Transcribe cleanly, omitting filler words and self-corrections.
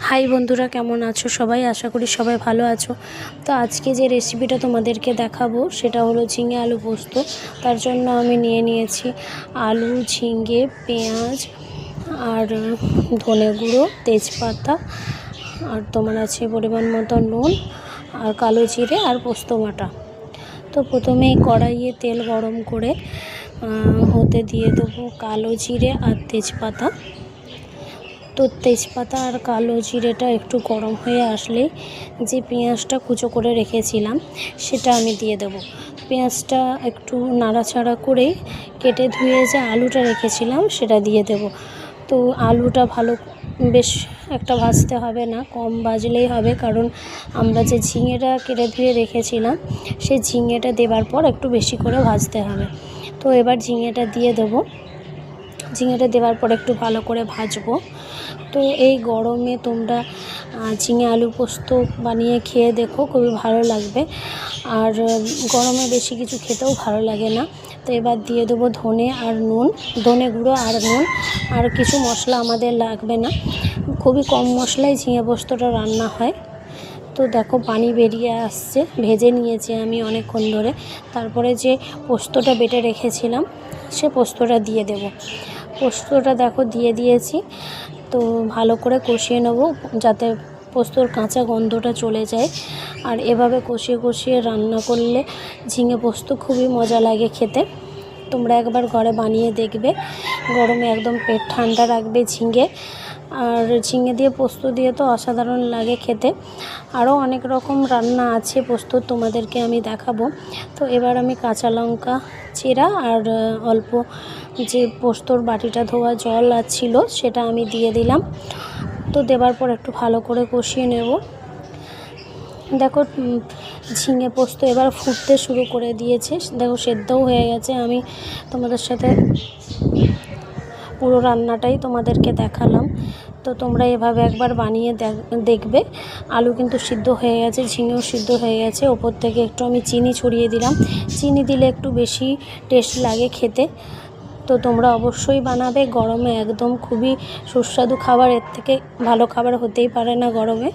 High বন্ধুরা, কেমন আছো সবাই? আশা করি সবাই ভালো আছো। তো আজকে যে রেসিপিটা তোমাদেরকে দেখাবো সেটা হলো ঝিঙে আলু পোস্ত। তার জন্য আমি নিয়েছি আলু, ঝিঙে, পেঁয়াজ আর ধনে গুঁড়ো, তেজপাতা আর তোমার আছে পরিমাণ মতো নুন আর কালো জিরে আর পোস্ত বাটা। তো প্রথমেই কড়াইয়ে তেল গরম করে ওতে দিয়ে দেবো কালো জিরে আর তেজপাতা। তো তেজপাতা আর কালো জিরেটা একটু গরম হয়ে আসলে যে পেঁয়াজটা কুচো করে রেখেছিলাম সেটা আমি দিয়ে দেব। পেঁয়াজটা একটু নাড়াচাড়া করে কেটে ধুয়ে যে আলুটা রেখেছিলাম সেটা দিয়ে দেব। তো আলুটা বেশ একটা ভাজতে হবে না, কম ভাজলেই হবে, কারণ আমরা যে ঝিঙেটা কেটে ধুয়ে রেখেছিলাম সেই ঝিঙেটা দেওয়ার পর একটু বেশি করে ভাজতে হবে। তো এবার ঝিঙেটা দিয়ে দেবো। ঝিঙেটা দেওয়ার পর একটু ভালো করে ভাজবো। তো এই গরমে তোমরা ঝিঙে আলু পোস্ত বানিয়ে খেয়ে দেখো, খুবই ভালো লাগবে। আর গরমে বেশি কিছু খেতেও ভালো লাগে না। তো এবার দিয়ে দেবো ধনে গুঁড়ো আর নুন। আর কিছু মশলা আমাদের লাগবে না, খুবই কম মশলায় ঝিঙে পোস্তটা রান্না হয়। তো দেখো পানি বেরিয়ে আসছে, ভেজে নিয়েছি আমি অনেকক্ষণ ধরে। তারপরে যে পোস্তটা বেটে রেখেছিলাম সে পোস্তটা দিয়ে দেব। পোস্তটা দেখো দিয়ে দিয়েছি। তো ভালো করে কষিয়ে নেব যাতে পোস্তর কাঁচা গন্ধটা চলে যায়। আর এভাবে কষিয়ে কষিয়ে রান্না করলে ঝিঙে পোস্ত খুবই মজা লাগে খেতে। তোমরা একবার ঘরে বানিয়ে দেখবে। গরমে একদম পেট ঠান্ডা রাখবে ঝিঙে। আর ঝিঙে দিয়ে পোস্ত দিয়ে তো অসাধারণ লাগে খেতে। আরও অনেক রকম রান্না আছে পোস্ত, তোমাদেরকে আমি দেখাবো। তো এবার আমি কাঁচা লঙ্কা চিরা আর অল্প যে পোস্তর বাটিটা ধোয়া জল ছিল সেটা আমি দিয়ে দিলাম। তো দেওয়ার পর একটু ভালো করে কষিয়ে নেব। দেখো ঝিঙে পোস্ত এবার ফুটতে শুরু করে দিয়েছে, দেখো সেদ্ধও হয়ে গেছে। আমি তোমাদের সাথে পুরো রান্নাটাই তোমাদেরকে দেখালাম। তো তোমরা এভাবে একবার বানিয়ে দেখবে। আলু কিন্তু সিদ্ধ হয়ে গেছে, ঝিঙেও সিদ্ধ হয়ে গেছে। ওপর থেকে একটু আমি চিনি ছড়িয়ে দিলাম। চিনি দিলে একটু বেশি টেস্ট লাগে খেতে। তো তোমরা অবশ্যই বানাবে। গরমে একদম খুবই সুস্বাদু খাবার, এর থেকে ভালো খাবার হতেই পারে না গরমে।